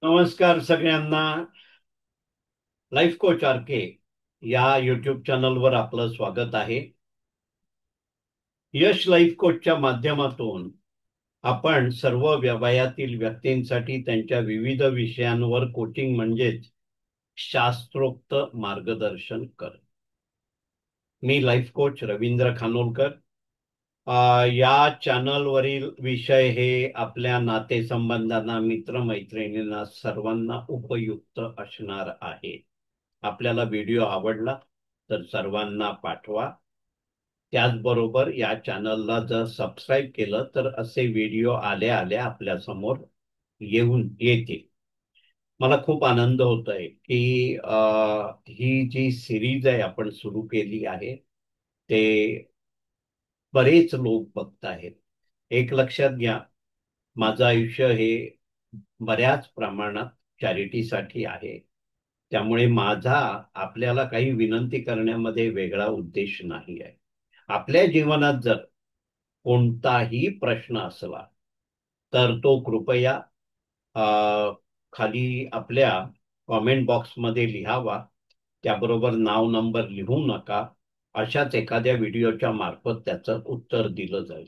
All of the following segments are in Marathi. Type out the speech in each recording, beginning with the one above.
नमस्कार सगळ्यांना. लाईफ कोच आर के या युट्यूब चॅनलवर आपलं स्वागत आहे. यश लाईफ कोचच्या माध्यमातून आपण सर्व वयातील व्यक्तींसाठी त्यांच्या विविध विषयांवर कोचिंग म्हणजेच शास्त्रोक्त मार्गदर्शन करतो. मी लाईफ कोच रवींद्र खानोलकर. या चॅनलवरील विषय हे आपल्या नातेसंबंधांना, मित्रमैत्रिणींना सर्वांना उपयुक्त असणार आहे. आपल्याला व्हिडिओ आवडला तर सर्वांना पाठवा. त्याचबरोबर या चॅनलला जर सबस्क्राईब केलं तर असे व्हिडिओ आल्या आल्या आपल्या समोर येऊन येतील. मला खूप आनंद होतोय की ही जी सिरीज आहे आपण सुरू केली आहे ते बरेच लोक बघत आहेत. एक लक्षात घ्या, माझं आयुष्य हे बऱ्याच प्रमाणात चॅरिटीसाठी आहे. त्यामुळे माझा आपल्याला काही विनंती करण्यामध्ये वेगळा उद्देश नाही आहे. आपल्या जीवनात जर कोणताही प्रश्न असला तर तो कृपया खाली आपल्या कॉमेंट बॉक्समध्ये लिहावा. त्याबरोबर नाव नंबर लिहू नका. अशाच एखाद्या व्हिडिओच्या मार्फत त्याचं उत्तर दिलं जाईल.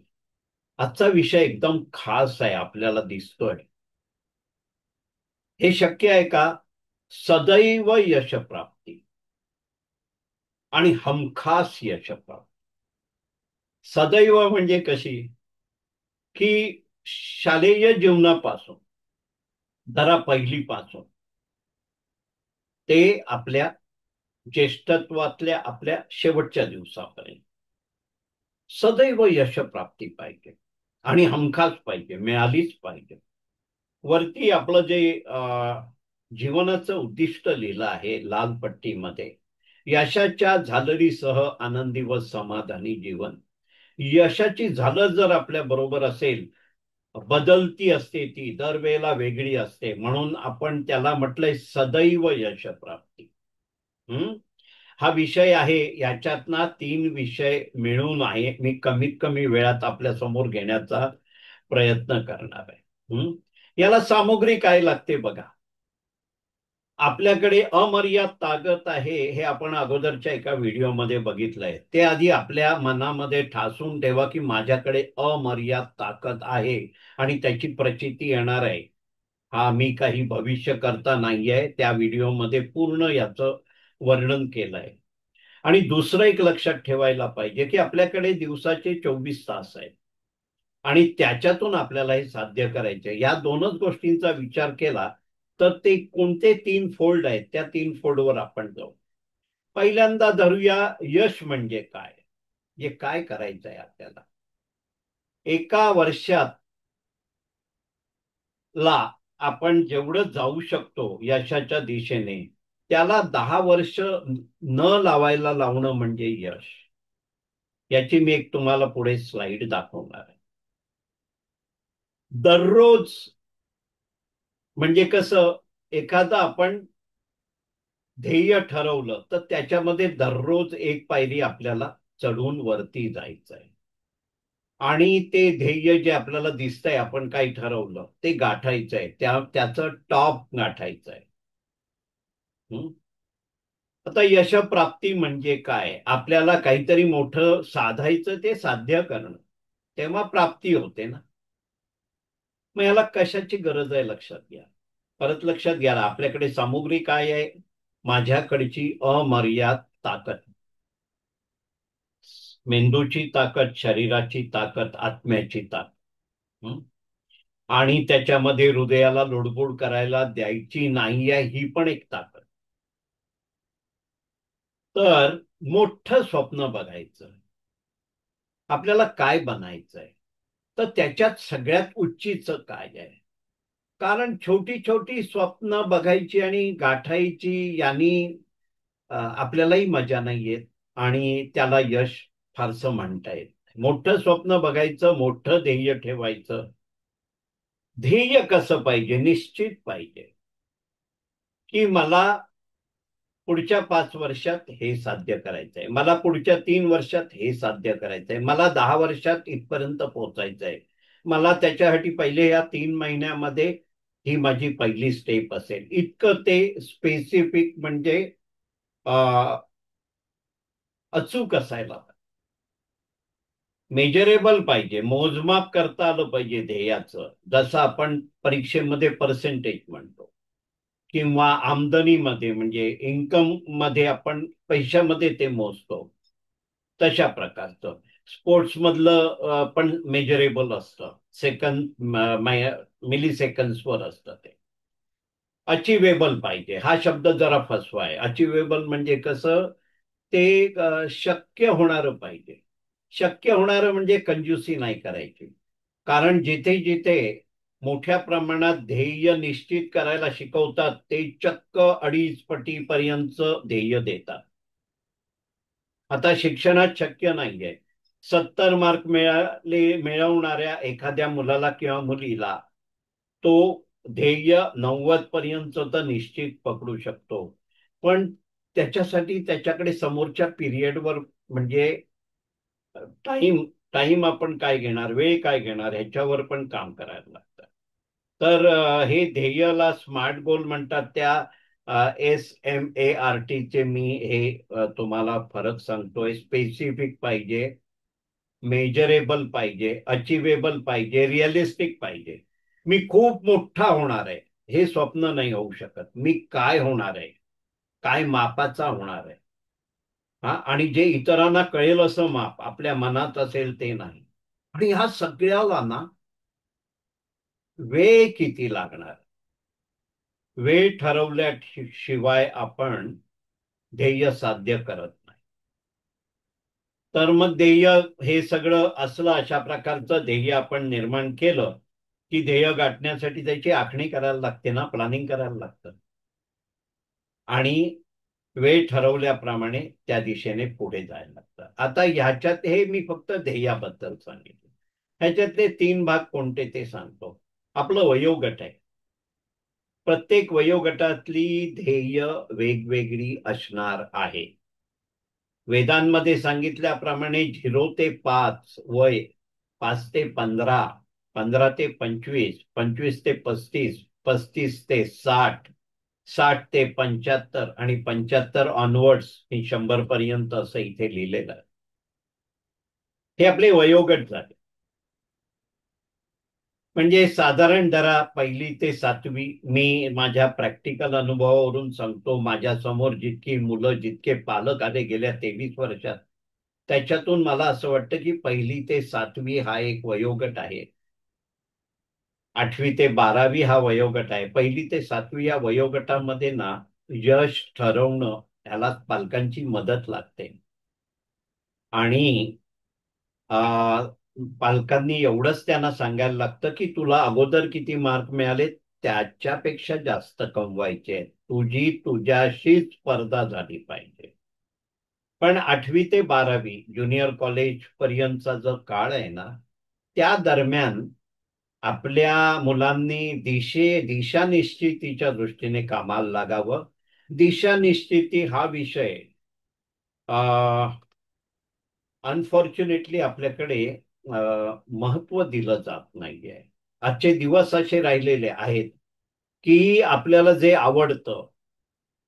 आजचा विषय एकदम खास आहे, आपल्याला दिसतोय. हे शक्य आहे का? सदैव यशप्राप्ती आणि हमखास यशप्राप्ती. सदैव म्हणजे कशी की शालेय जीवनापासून जरा पहिलीपासून ते आपल्या ज्येष्ठत्वातल्या आपल्या शेवटच्या दिवसापर्यंत सदैव यशप्राप्ती पाहिजे आणि हमखास पाहिजे, मिळालीच पाहिजे. वरती आपलं जे जीवनाचं उद्दिष्ट लिहिलं आहे लाल पट्टीमध्ये, यशाच्या झालरीसह आनंदी व समाधानी जीवन. यशाची झालर जर आपल्या बरोबर असेल, बदलती असते, ती दरवेळेला वेगळी असते, म्हणून आपण त्याला म्हटलंय सदैव यशप्राप्ती. हा विषय आहे. याच्यातना 3 विषय मिळून आहे मी कमीत कमी वेळात आपल्या समोर घेण्याचा प्रयत्न करणार आहे. याला सामुग्री काय लागते बघा. आपल्याकडे अमर्याद ताकद आहे हे आपण अगोदरच्या एका व्हिडिओमध्ये बघितलंय. ते आधी आपल्या मनामध्ये ठासून ठेवा की माझ्याकडे अमर्याद ताकद आहे आणि त्याची प्रचिती येणार आहे. हा मी काही भविष्य करता नाहीये, त्या व्हिडिओमध्ये पूर्ण याचं वर्णन केलंय. आणि दुसरं एक लक्षात ठेवायला पाहिजे की आपल्याकडे दिवसाचे 24 तास आहेत आणि त्याच्यातून आपल्याला हे साध्य करायचे. या दोनच गोष्टींचा विचार केला तर ते कोणते 3 फोल्ड आहेत त्या 3 फोल्डवर आपण जाऊ. पहिल्यांदा धरूया यश म्हणजे काय. हे काय करायचं आहे आपल्याला एका वर्षात ला आपण जेवढं जाऊ शकतो यशाच्या दिशेने, त्याला 10 वर्ष न लावायला लावणं म्हणजे यश. याची मी एक तुम्हाला पुढे स्लाइड दाखवणार आहे. दररोज म्हणजे कसं, एखादा आपण ध्येय ठरवलं तर त्याच्यामध्ये दररोज एक पायरी आपल्याला चढून वरती जायचं आहे आणि ते ध्येय जे आपल्याला दिसतंय आपण काही ठरवलं ते गाठायचं आहे, त्याचं टॉप गाठायचं आहे. आता यशप्राप्ती म्हणजे काय? आपल्याला काहीतरी मोठं साधायचं, ते साध्य करणं, तेव्हा प्राप्ती होते ना. मग याला कशाची गरज आहे लक्षात घ्या. परत लक्षात घ्या, आपल्याकडे सामुग्री काय आहे? माझ्याकडची अमर्याद ताकद, मेंदूची ताकद, शरीराची ताकद, आत्म्याची ताकद. आणि त्याच्यामध्ये हृदयाला लुडबुड करायला द्यायची नाहीये, ही पण एक ताकद. तर मोठं स्वप्न बघायचं. आपल्याला काय बनायचंय तर त्याच्यात सगळ्यात उच्चीचं काय आहे? कारण छोटी छोटी स्वप्न बघायची आणि गाठायची यांनी आपल्यालाही मजा नाही येत आणि त्याला यश फारसं म्हणता येत. मोठं स्वप्न बघायचं, मोठं ध्येय ठेवायचं. ध्येय कसं पाहिजे? निश्चित पाहिजे की मला पुढच्या 5 वर्षात हे साध्य करायचंय, मला पुढच्या 3 वर्षात हे साध्य करायचंय, मला 10 वर्षात इथपर्यंत पोहोचायचंय. मला त्याच्यासाठी पहिले या 3 महिन्यामध्ये ही माझी पहिली स्टेप असेल. इतकं ते स्पेसिफिक म्हणजे अचूक असायला, मेजरेबल पाहिजे, मोजमाप करता आलं पाहिजे ध्येयाचं. जसं आपण परीक्षेमध्ये पर्सेंटेज म्हणतो किंवा आमदनीमध्ये म्हणजे इन्कम मध्ये आपण पैशामध्ये ते मोजतो, तशा प्रकारचं. स्पोर्ट्स मधलं पण मेजरेबल असतं, सेकंद मिली सेकंड्सवर असतं ते. अचिवेबल पाहिजे, हा शब्द जरा फसवा आहे. अचिवेबल म्हणजे कसं, ते शक्य होणारं पाहिजे. शक्य होणारं म्हणजे कंजूसी नाही करायची. कारण जिथे जिथे मोठ्या प्रमाणात ध्येय निश्चित करायला शिकवतात ते चक्क 2.5 पटीपर्यंत ध्येय देतात. आता शिक्षणात शक्य नाहीये. 70 मार्क मिळवणाऱ्या एखाद्या मुलाला किंवा मुलीला तो ध्येय 90 पर्यंत तर निश्चित पकडू शकतो. पण त्याच्यासाठी त्याच्याकडे समोरच्या पिरियडवर म्हणजे टाइम टाइम आपण काय घेणार, वेळ काय घेणार, ह्याच्यावर पण काम करायला लागतं. तर हे ध्येयला स्मार्ट गोल म्हणतात. त्या SMART चे मी हे तुम्हाला फरक सांगतोय. स्पेसिफिक पाहिजे, मेजरेबल पाहिजे, अचिवेबल पाहिजे, रिअलिस्टिक पाहिजे. मी खूप मोठा होणार आहे हे स्वप्न नाही होऊ शकत. मी काय होणार आहे, काय मापाचा होणार आहे, हा, आणि जे इतरांना कळेल असं माप आपल्या मनात असेल ते नाही. आणि ह्या सगळ्याला ना वेळ किती लागणार, वेळ ठरवल्याशिवाय आपण ध्येय साध्य करत नाही. तर मग ध्येय हे सगळं असलं, अशा प्रकारचं ध्येय आपण निर्माण केलं की ध्येय गाठण्यासाठी त्याची आखणी करायला लागते ना, प्लॅनिंग करायला लागतं. आणि वेळ ठरवल्याप्रमाणे त्या दिशेने पुढे जायला लागतं. आता ह्याच्यात हे मी फक्त ध्येयाबद्दल सांगितलं. ह्याच्यातले 3 भाग कोणते ते सांगतो. आपलं वयोगट आहे. प्रत्येक वयोगटातली ध्येय वेगवेगळी असणार आहे. वेदांमध्ये सांगितल्याप्रमाणे 0 ते 5 वय, 5 ते 15, 15 ते 25, 25 ते 35, 35 ते 60, 60 ते 75 आणि 75 ऑनवर्ड्स ही 100 पर्यंत असं इथे लिहिलेलं आहे. हे आपले वयोगट झाले. म्हणजे साधारण धरा 1ली ते 7वी, मी माझ्या प्रॅक्टिकल अनुभवावरून सांगतो. माझ्या समोर जितकी मुलं, जितके पालक आले गेल्या 23 वर्षात, त्याच्यातून मला असं वाटतं की 1ली ते 7वी हा एक वयोगट आहे. 8वी ते 12वी हा वयोगट आहे. 1ली ते 7वी या वयोगटामध्ये ना यश ठरवणं, त्याला पालकांची मदत लागते. आणि पालकांनी एवढंच त्यांना सांगायला लागतं की तुला अगोदर किती मार्क मिळाले त्याच्यापेक्षा जास्त कमवायचे, तुझी तुझ्याशी स्पर्धा झाली पाहिजे. पण 8वी ते 12वी ज्युनियर कॉलेज पर्यंतचा जो काळ आहे ना, त्या दरम्यान आपल्या मुलांनी दिशा निश्चितीच्या दृष्टीने कामाला लागावं. दिशा निश्चिती हा विषय अनफॉर्च्युनेटली आपल्याकडे महत्व दिलं जात नाहीये. आजचे दिवस असे राहिलेले आहेत की आपल्याला जे आवडतं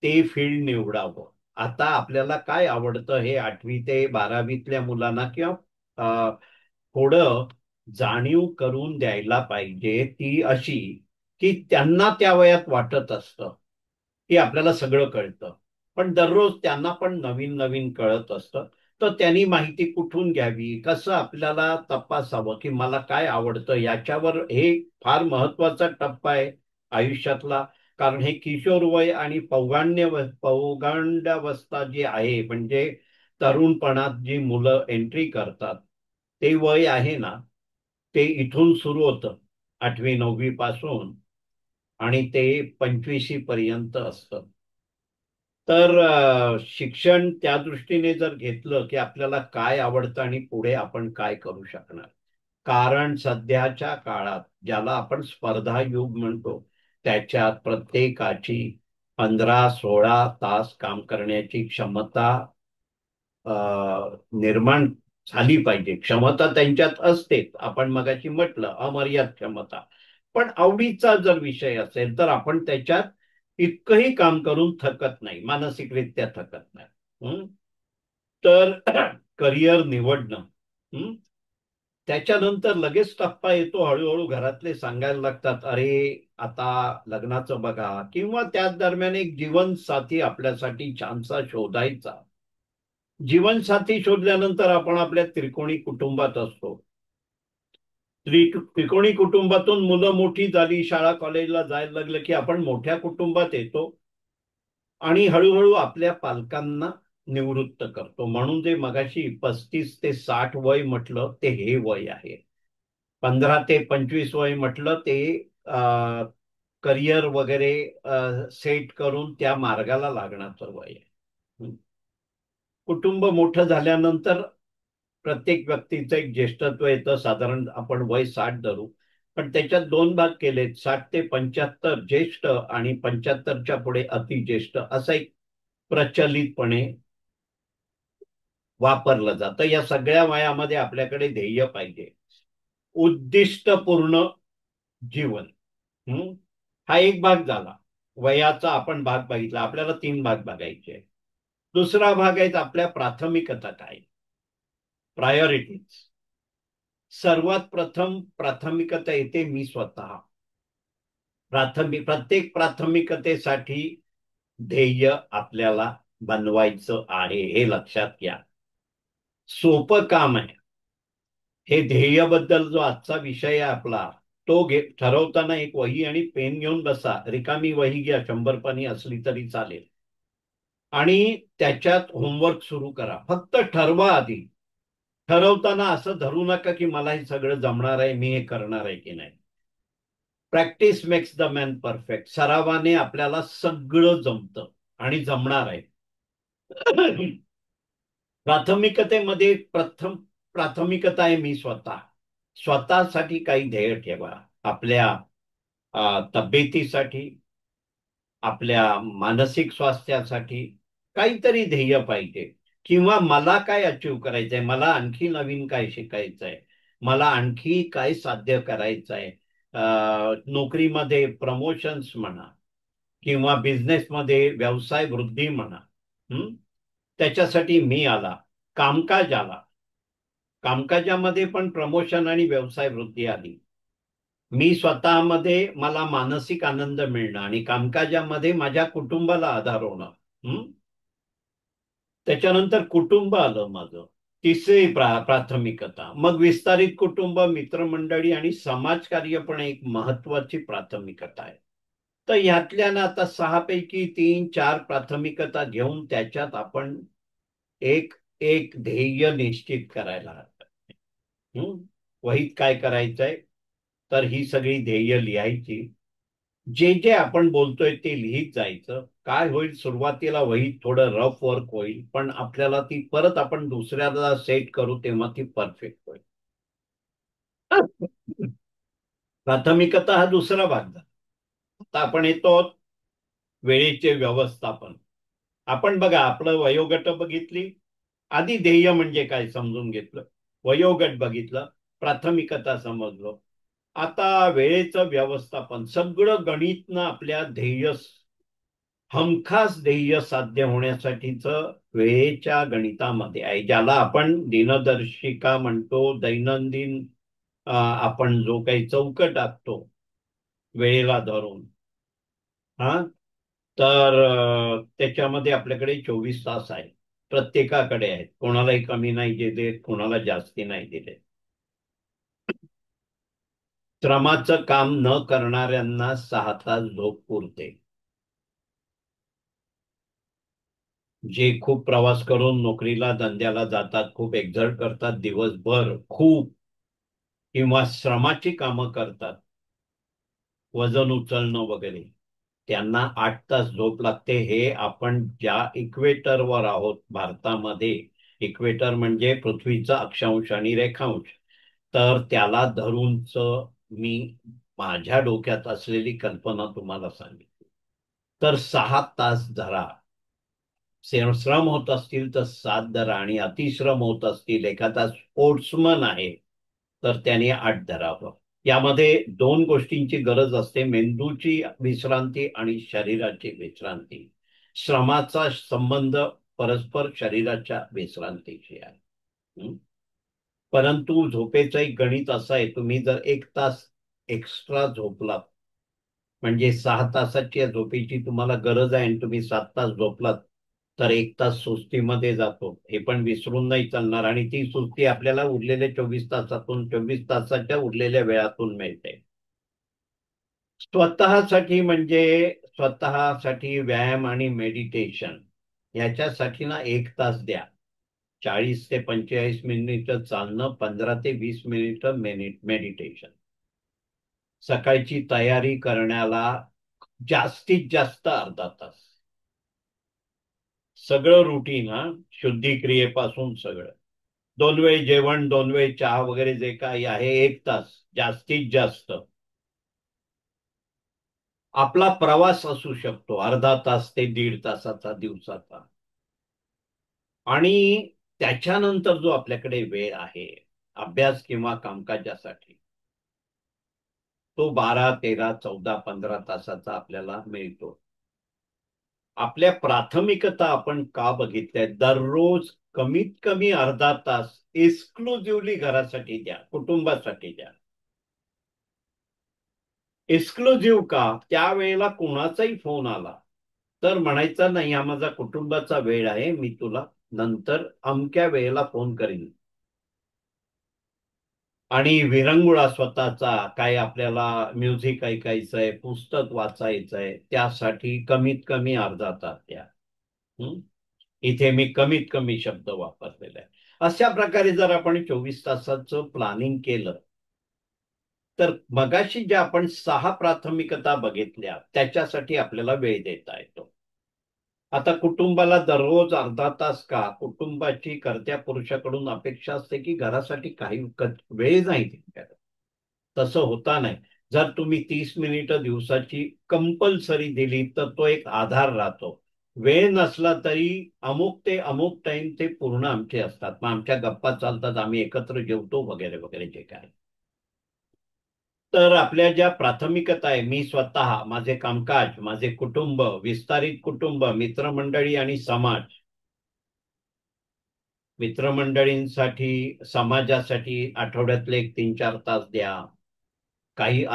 ते फील्ड निवडावं. आता आपल्याला काय आवडतं हे 8वी ते 12वीतल्या मुलांना किंवा थोडं जाणीव करून द्यायला पाहिजे. ती अशी की त्यांना त्या वयात वाटत असतं की आपल्याला सगळं कळतं, पण दररोज त्यांना पण नवीन नवीन कळत असतं. तर त्यांनी माहिती कुठून घ्यावी, कसं आपल्याला तपासावं की मला काय आवडतं याच्यावर, हे फार महत्वाचा टप्पा आहे आयुष्यातला. कारण हे किशोर वय आणि पौगंडावस्था जी आहे, म्हणजे तरुणपणात जी मुलं एंट्री करतात, ते वय आहे ना, ते इथून सुरू होतं 8वी 9वी पासून आणि ते 25शी पर्यंत असतं. तर शिक्षण त्या दृष्टीने जर घेतलं की आपल्याला काय आवडतं आणि पुढे आपण काय करू शकणार. कारण सध्याच्या काळात ज्याला आपण स्पर्धा युग म्हणतो, त्याच्यात प्रत्येकाची 15-16 तास काम करण्याची क्षमता निर्माण झाली पाहिजे. क्षमता त्यांच्यात असते, आपण मगाशी म्हटलं अमर्याद क्षमता, पण आवडीचा जर विषय असेल तर आपण त्याच्यात इतकंही काम करून थकत नाही, मानसिकरित्या थकत नाही. तर करिअर निवडणं, त्याच्यानंतर लगेच टप्पा येतो, हळूहळू घरातले सांगायला लागतात, अरे आता लग्नाचं बघा, किंवा त्याच दरम्यान एक जीवनसाथी आपल्यासाठी छानसा शोधायचा. जीवनसाथी शोधल्यानंतर आपण आपल्या त्रिकोणी कुटुंबात असतो. त्रिकोणी कुटुंबातून मुलं मोठी झाली, शाळा कॉलेजला जायला लागलं की आपण मोठ्या कुटुंबात येतो आणि हळूहळू आपल्या पालकांना निवृत्त करतो. म्हणून जे मगाशी 35 ते 60 वय म्हटलं ते हे वय आहे. 15 ते 25 वय म्हटलं ते करिअर वगैरे सेट करून त्या मार्गाला लागण्याचं वय आहे. कुटुंब मोठं झाल्यानंतर प्रत्येक व्यक्तीचं एक ज्येष्ठत्व येतं, साधारण आपण वय 60 धरू, पण त्याच्यात दोन भाग केलेत, 60 ते 75 ज्येष्ठ आणि 75च्या पुढे अतिज्येष्ठ, असं एक प्रचलितपणे वापरलं जातं. या सगळ्या वयामध्ये आपल्याकडे ध्येय पाहिजे, उद्दिष्टपूर्ण जीवन. हा एक भाग झाला. वयाचा आपण भाग बघितला, आपल्याला 3 भाग बघायचे. दुसरा भाग आहे आपल्या प्राथमिकता काय, प्रायोरिटीज. सर्वात प्रथम प्राथमिकता येते मी स्वतः. प्रत्येक प्राथमिकतेसाठी ध्येय आपल्याला बनवायचं आहे, हे लक्षात घ्या. सोपं काम आहे हे. ध्येयाबद्दल जो आजचा विषय आहे आपला, तो ठरवताना एक वही आणि पेन घेऊन बसा. रिकामी वही घ्या, 100 पानी असली तरी चालेल, आणि त्याच्यात होमवर्क सुरू करा. फक्त ठरवा आधी. ठरवताना असं धरू नका की मला हे सगळं जमणार आहे, मी हे करणार आहे की नाही. Practice makes the man perfect. सरावाने आपल्याला सगळं जमतं आणि जमणार आहे. प्राथमिकतेमध्ये प्रथम प्राथमिकता आहे मी स्वतः. स्वतःसाठी काही ध्येय ठेवा. आपल्या तब्येतीसाठी, आपल्या मानसिक स्वास्थ्यासाठी काहीतरी ध्येय पाहिजे. किंवा मला काय अचीव करायचंय, मला आणखी नवीन काय शिकायचंय, मला आणखी काय साध्य करायचंय. नोकरीमध्ये प्रमोशन्स म्हणा, किंवा बिझनेसमध्ये व्यवसाय वृद्धी म्हणा. त्याच्यासाठी मी आला. कामकाज आला, कामकाजामध्ये पण प्रमोशन आणि व्यवसाय वृद्धी आली. मी स्वतःमध्ये मला मानसिक आनंद मिळणं आणि कामकाजामध्ये माझ्या कुटुंबाला आधार होणं. त्याच्यानंतर कुटुंब आलं माझं, तिसरी प्राथमिकता. मग विस्तारित कुटुंब, मित्रमंडळी आणि समाजकार्य पण एक महत्वाची प्राथमिकता आहे. तर ह्यातल्या ना आता 6 पैकी 3-4 प्राथमिकता घेऊन त्याच्यात आपण एक एक ध्येय निश्चित करायला हवं. वहीत काय करायचंय, तर ही सगळी ध्येय लिहायची. जे जे आपण बोलतोय ते लिहित जायचं. काय होईल, सुरुवातीला वहीत थोडं रफ वर्क होईल, पण आपल्याला ती परत आपण दुसऱ्याला सेट करू तेव्हा ती परफेक्ट होईल. प्राथमिकता हा दुसरा भाग झाला. आता आपण येतो वेळेचे व्यवस्थापन. आपण बघा, आपलं वयोगट बघितली, आधी ध्येय म्हणजे काय समजून घेतलं, वयोगट बघितलं, प्राथमिकता समजलो. आता वेळेचं व्यवस्थापन. सगळं गणित आपल्या ध्येय, हमखास ध्येय साध्य होण्यासाठीच वेळेच्या गणितामध्ये आहे, ज्याला आपण दिनदर्शिका म्हणतो. दैनंदिन आपण जो काही चौकट आखतो वेळेला धरून, हा, तर त्याच्यामध्ये आपल्याकडे 24 तास आहेत, प्रत्येकाकडे आहेत. कोणालाही कमी नाही दिले, कोणाला जास्ती नाही दिले. श्रमाचं काम न करणाऱ्यांना 6 तास झोप पुरते. जे खूप प्रवास करून नोकरीला धंद्याला जातात, खूप एक्झर्ट करतात दिवसभर, खूप, किंवा श्रमाची कामं करतात, वजन उचलणं वगैरे, त्यांना 8 तास झोप लागते. हे आपण ज्या इक्वेटरवर आहोत भारतामध्ये, इक्वेटर म्हणजे पृथ्वीचा अक्षांश आणि रेखांश, तर त्याला धरूनच मी माझ्या डोक्यात असलेली कल्पना तुम्हाला सांगितली. तर 6 तास धरा. श्रम होत असतील तर 7 धरा, आणि अतिश्रम होत असतील, एखादा स्पोर्ट्समन आहे तर त्याने 8 धरावं. यामध्ये दोन गोष्टींची गरज असते, मेंदूची विश्रांती आणि शरीराची विश्रांती. श्रमाचा संबंध परस्पर शरीराच्या विश्रांतीशी आहे. परंतु झोपेचं एक गणित असं आहे, तुम्ही जर 1 तास एक्स्ट्रा झोपलात, म्हणजे 6 तासाची झोपेची तुम्हाला गरज आहे आणि तुम्ही 7 तास झोपलात, तर 1 तास सुस्तीमध्ये जातो, हे पण विसरून नाही चालणार. आणि ती सुस्ती आपल्याला उरलेल्या 24 तासातून, 24 तासाच्या उरलेल्या वेळातून मिळते. स्वतःसाठी म्हणजे स्वतःसाठी व्यायाम आणि मेडिटेशन याच्यासाठी ना 1 तास द्या. 40 ते 45 मिनिटं चालणं, 15 ते 20 मिनिटं मेडिटेशन. सकाळची तयारी करण्याला जास्तीत जास्त अर्धा तास. सगळं रुटीन, शुद्धिक्रियेपासून सगळं, 2 वेळ जेवण, 2 वेळ चहा वगैरे जे काही आहे, 1 तास जास्तीत जास्त. आपला प्रवास असू शकतो अर्धा तास ते 1.5 तासाचा दिवसाचा. आणि त्याच्यानंतर जो आपल्याकडे वेळ आहे अभ्यास किंवा कामकाजासाठी, तो 12, 13, 14, 15 तासाचा आपल्याला मिळतो. आपल्या प्राथमिकता आपण का बघितल्या, दररोज कमीत कमी अर्धा तास एक्सक्लुझिव्हली घरासाठी द्या, कुटुंबासाठी द्या. एक्सक्लुझिव्ह का, त्यावेळेला कोणाचाही फोन आला तर म्हणायचा नाही, हा माझा कुटुंबाचा वेळ आहे, मी तुला नंतर अमक्या वेळेला फोन करीन. आणि विरंगुळा स्वतःचा, काय आपल्याला म्युझिक ऐकायचंय, पुस्तक वाचायचंय, त्यासाठी कमीत कमी अर्धा तास द्या. इथे मी कमीत कमी शब्द वापरलेला आहे. अशा प्रकारे जर आपण 24 तासाचं प्लॅनिंग केलं, तर मगाशी ज्या आपण 6 प्राथमिकता बघितल्या त्याच्यासाठी आपल्याला वेळ देता येतो. आता कुटुंबाला दररोज अर्धा तास का, कुटुंबाची कर्त्या पुरुषाकडून अपेक्षा असते की घरासाठी काही वेळ नाही दिली. तसं होता नाही. जर तुम्ही 30 मिनिटं दिवसाची कंपल्सरी दिली तर तो एक आधार राहतो. वेळ नसला तरी अमुक ते अमुक टाइम ते पूर्ण आमचे असतात, मग आमच्या गप्पा चालतात, आम्ही एकत्र जेवतो वगैरे वगैरे जे काय. तर आपल्या ज्या प्राथमिकता आहे, मी स्वतः, माझे कामकाज, माझे कुटुंब, विस्तारित कुटुंब, मित्रमंडळी आणि समाज. मित्रमंडळींसाठी, समाजासाठी आठवड्यातले 1, 3, 4 तास द्या. काही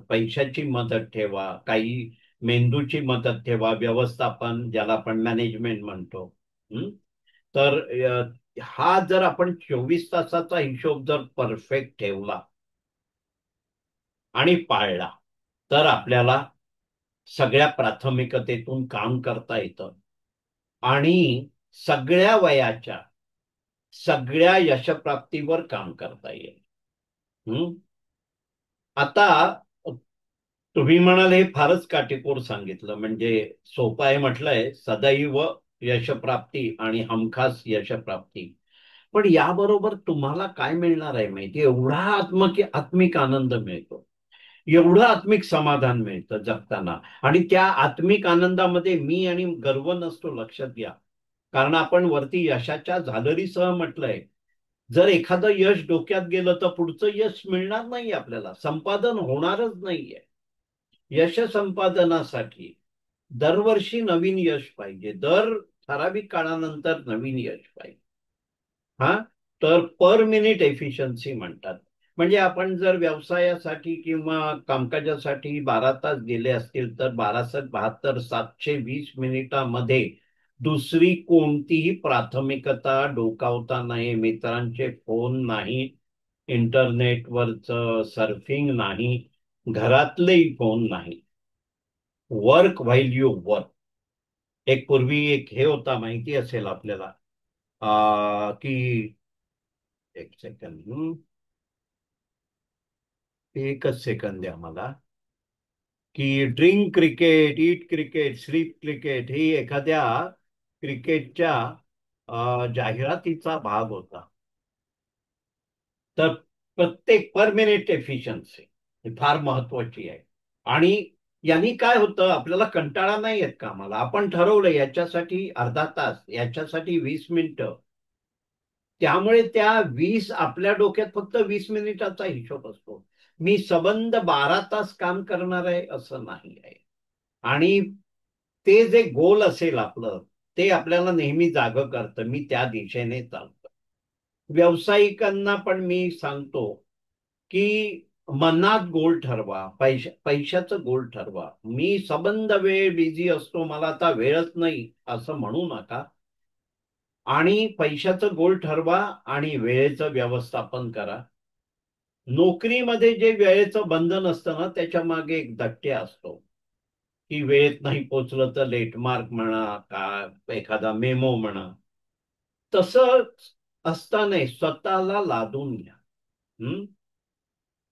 पैशाची मदत ठेवा, काही मेंदूची मदत ठेवा, व्यवस्थापन ज्याला आपण मॅनेजमेंट म्हणतो. तर हा जर आपण 24 तासाचा हिशोब जर परफेक्ट ठेवला आणि पाळला, तर आपल्याला सगळ्या प्राथमिकतेतून काम करता येतं आणि सगळ्या वयाच्या सगळ्या यशप्राप्तीवर काम करता येईल. आता तुम्ही म्हणाल हे फारच काटेकोर सांगितलं, म्हणजे सोपं आहे म्हटलंय, सदैव यशप्राप्ती आणि हमखास यशप्राप्ती. पण याबरोबर तुम्हाला काय मिळणार आहे माहिती, एवढा आत्मिक आनंद मिळतो, एवढं आत्मिक समाधान मिळतं जगताना. आणि त्या आत्मिक आनंदामध्ये मी आणि गर्व नसतो, लक्षात घ्या. कारण आपण वरती यशाच्या झालरीसह म्हटलंय, जर एखादं यश डोक्यात गेलं तर पुढचं यश मिळणार नाही, आपल्याला संपादन होणारच नाहीये. यश संपादनासाठी दरवर्षी नवीन यश पाहिजे, दर ठराविक काळानंतर नवीन यश पाहिजे. हा, तर पर मिनिट एफिशियन्सी म्हणतात. म्हणजे आपण जर व्यवसायासाठी किंवा कामकाजासाठी 12 तास दिले असतील तर 12×7 = 720 मिनिटामध्ये दुसरी कोणतीही प्राथमिकता डोकावता नाही, मित्रांचे फोन नाही, इंटरनेटवरच सर्फिंग नाही, घरातलेही फोन नाही. Work while you work. एक पूर्वी एक हे होता, माहिती असेल आपल्याला, की एक सेकंड, एकच सेकंद द्या मला, की ड्रिंक क्रिकेट, ईट क्रिकेट, स्लीप क्रिकेट ही एखाद्या क्रिकेटच्या जाहिरातीचा भाग होता. तर प्रत्येक पर मिनिट एफिशियन्सी फार महत्वाची आहे. आणि यांनी काय होतं, आपल्याला कंटाळा नाही येत कामाला. आपण ठरवलं याच्यासाठी अर्धा तास, याच्यासाठी 20 मिनिटं, त्यामुळे त्या 20 आपल्या डोक्यात फक्त 20 मिनिटाचा हिशोब असतो. मी सबंध 12 तास काम करणार आहे असं नाही आहे. आणि ते जे गोल असेल आपलं, ते आपल्याला नेहमी जागं करतं. मी त्या दिशेने चालतो. व्यावसायिकांना पण मी सांगतो की मनात गोल ठरवा, पैशाचं गोल ठरवा. मी सबंध वेळ बिझी असतो, मला आता वेळच नाही असं म्हणू नका. आणि पैशाचं गोल ठरवा आणि वेळेचं व्यवस्थापन करा. नोकरीमध्ये जे वेळेचं बंधन असतं ना, त्याच्या मागे एक धट्य असतो की वेळेत नाही पोचलं तर लेट मार्क म्हणा, का एखादा मेमो म्हणा. तसं असताना स्वतःला लादून घ्या. हम्म.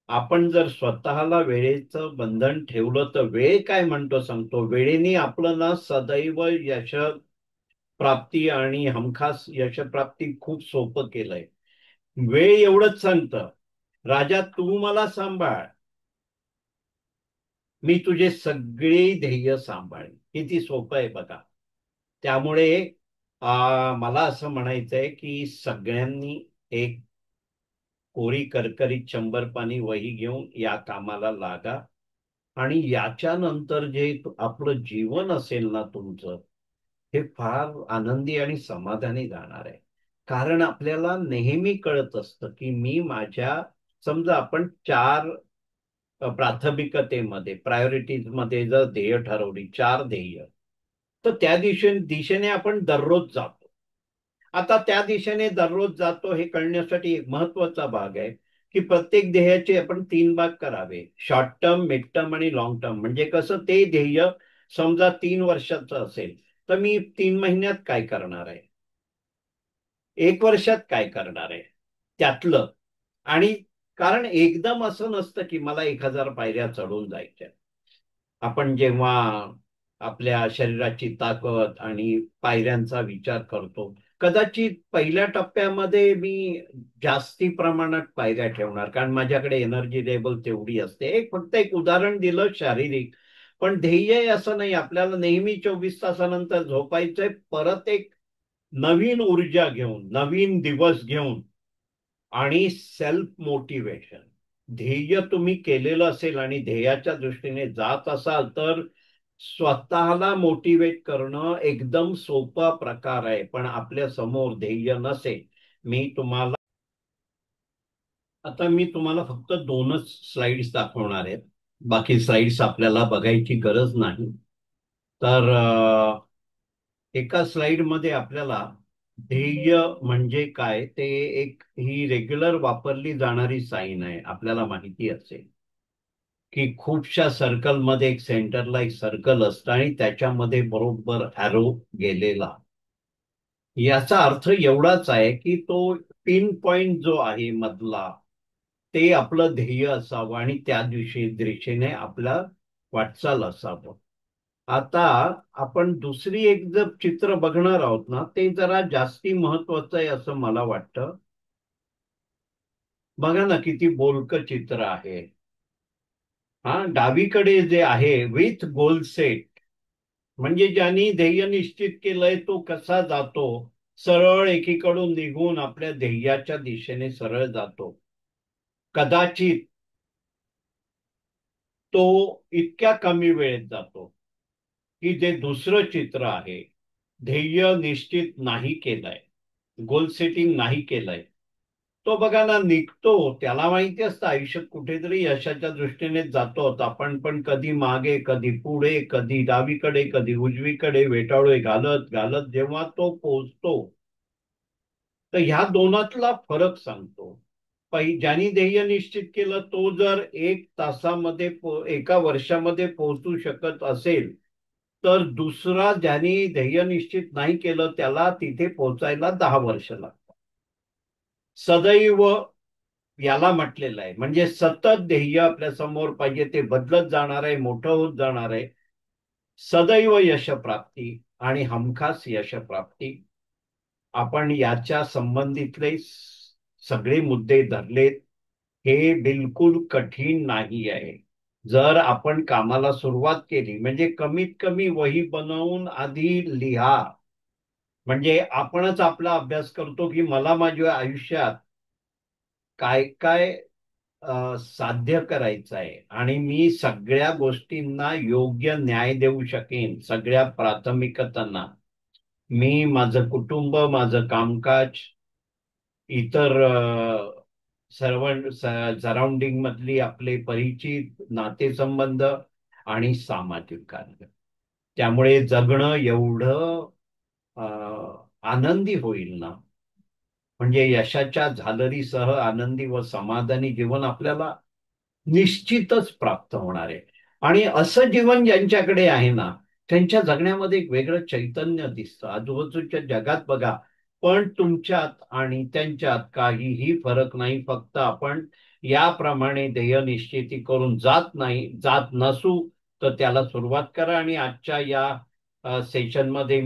आपण जर स्वतःला वेळेचं बंधन ठेवलं तर वेळ काय म्हणतो सांगतो, वेळेने आपलं ना सदैव यश प्राप्ती आणि हमखास यशप्राप्ती खूप सोपं केलंय. वेळ एवढंच सांगतं, राजा तू मला सांभाळ, मी तुझे सगळे ध्येय सांभाळेन. किती सोपं आहे बघा. त्यामुळे मला असं म्हणायचंय की सगळ्यांनी एक कोरी करकरीत 100 पानी वही घेऊन या कामाला लागा. आणि याच्यानंतर जे आपलं जीवन असेल ना तुमचं, हे फार आनंदी आणि समाधानी जाणार आहे. कारण आपल्याला नेहमी कळत असतं की मी माझ्या, समजा आपण 4 प्राथमिकतेमध्ये, प्रायोरिटीज मध्ये जर ध्येय ठरवली, 4 ध्येय, तर त्या दिशेने आपण दररोज जातो. आता त्या दिशेने दररोज जातो हे कळण्यासाठी एक महत्वाचा भाग आहे की प्रत्येक ध्येयाचे आपण 3 भाग करावे: शॉर्ट टर्म, मिड टर्म आणि लॉंग टर्म. म्हणजे कसं, ते ध्येय समजा 3 वर्षाचं असेल तर मी 3 महिन्यात काय करणार आहे, 1 वर्षात काय करणार आहे त्यातलं. आणि कारण एकदम असं नसतं की मला 1000 पायऱ्या चढून जायच्या. आपण जेव्हा आपल्या शरीराची ताकद आणि पायऱ्यांचा विचार करतो, कदाचित पहिल्या टप्प्यामध्ये मी जास्ती प्रमाणात पायऱ्या ठेवणार, कारण माझ्याकडे एनर्जी लेवल तेवढी असते. फक्त एक उदाहरण दिलं शारीरिक. पण ध्येय असं नाही, आपल्याला नेहमी 24 तासानंतर झोपायचंय, परत एक नवीन ऊर्जा घेऊन, नवीन दिवस घेऊन. आणि सेल्फ मोटिवेशन. ध्येय तुम्ही केलेलं असेल आणि ध्येयाच्या दृष्टीने जात असाल तर स्वतःला मोटिवेट करणं एकदम सोपा प्रकार आहे. पण आपल्या समोर ध्येय नसेल, आता मी तुम्हाला फक्त 2च स्लाइड्स दाखवणार आहेत. बाकी स्लाइड्स आपल्याला बघायची गरज नाही. तर एका स्लाइड मध्ये आपल्याला ध्येय म्हणजे काय ते, एक ही रेग्युलर वापरली जाणारी साईन आहे. आपल्याला माहिती असेल की खूपशा सर्कलमध्ये एक सेंटरला एक सर्कल असतं आणि त्याच्यामध्ये बरोबर ॲरो गेलेला. याचा अर्थ एवढाच आहे की तो पिन पॉइंट जो आहे मधला, ते आपलं ध्येय असावं आणि त्या दिशेने आपला वाटचाल असावं. आता आपण दुसरी एक जर चित्र बघणार आहोत ना, ते जरा जास्ती महत्वाचं आहे असं मला वाटतं. बघा ना किती बोलकं चित्र आहे. डावीकडे जे आहे विथ गोल सेट, म्हणजे ज्यांनी ध्येय निश्चित केलंय तो कसा जातो, सरळ एकीकडून निघून आपल्या ध्येयाच्या दिशेने सरळ जातो. कदाचित तो इतक्या कमी वेळेत जातो की जे दुसरं चित्र आहे, ध्येय निश्चित नाही केलंय, गोल सेटिंग नाही केलंय, तो बघा ना निघतो. त्याला माहिती असतं आयुष्यात कुठेतरी यशाच्या दृष्टीने जातो आपण, पण कधी मागे, कधी पुढे, कधी डावीकडे, कधी उजवीकडे वेटाळे घालत घालत जेव्हा तो पोहोचतो, तर ह्या दोनातला फरक सांगतो. ज्यांनी ध्येय निश्चित केलं तो जर 1 तासामध्ये 1 वर्षामध्ये पोहोचू शकत असेल, तर दुसरा ज्यांनी ध्येय निश्चित नाही केलं त्याला तिथे पोहोचायला 10 वर्ष लागतात. सदैव याला म्हटलेलं आहे, म्हणजे सतत ध्येय आपल्या समोर पाहिजे, ते बदलत जाणार आहे, मोठं होत जाणार आहे. सदैव यशप्राप्ती आणि हमखास यशप्राप्ती. आपण याच्या संबंधितले सगळे मुद्दे धरलेत. हे बिलकुल कठीण नाही आहे. जर आपण कामाला सुरुवात केली, म्हणजे कमीत कमी वही बनवून आधी लिहा. म्हणजे आपणच आपला अभ्यास करतो की मला माझ्या आयुष्यात काय काय साध्य करायचं आहे आणि मी सगळ्या गोष्टींना योग्य न्याय देऊ शकेन, सगळ्या प्राथमिकतांना, मी माझं कुटुंब, माझं कामकाज, इतर सर्व सराउंडिंग मधली आपले परिचित, नातेसंबंध आणि सामाजिक कार्य, त्यामुळे जगणं एवढं आनंदी होईल ना, म्हणजे यशाच्या झालरीसह आनंदी व समाधानी जीवन आपल्याला निश्चितच प्राप्त होणार आहे. आणि असं जीवन ज्यांच्याकडे आहे ना, त्यांच्या जगण्यामध्ये एक वेगळं चैतन्य दिसतं. आजूबाजूच्या जगात बघा, पण तुमच्यात आणि त्यांच्यात काहीही फरक नाही. फक्त आपण याप्रमाणे ध्येय निश्चिती करून जात नसू तर त्याला सुरुवात करा. आणि आजच्या या सेशनमध्ये मी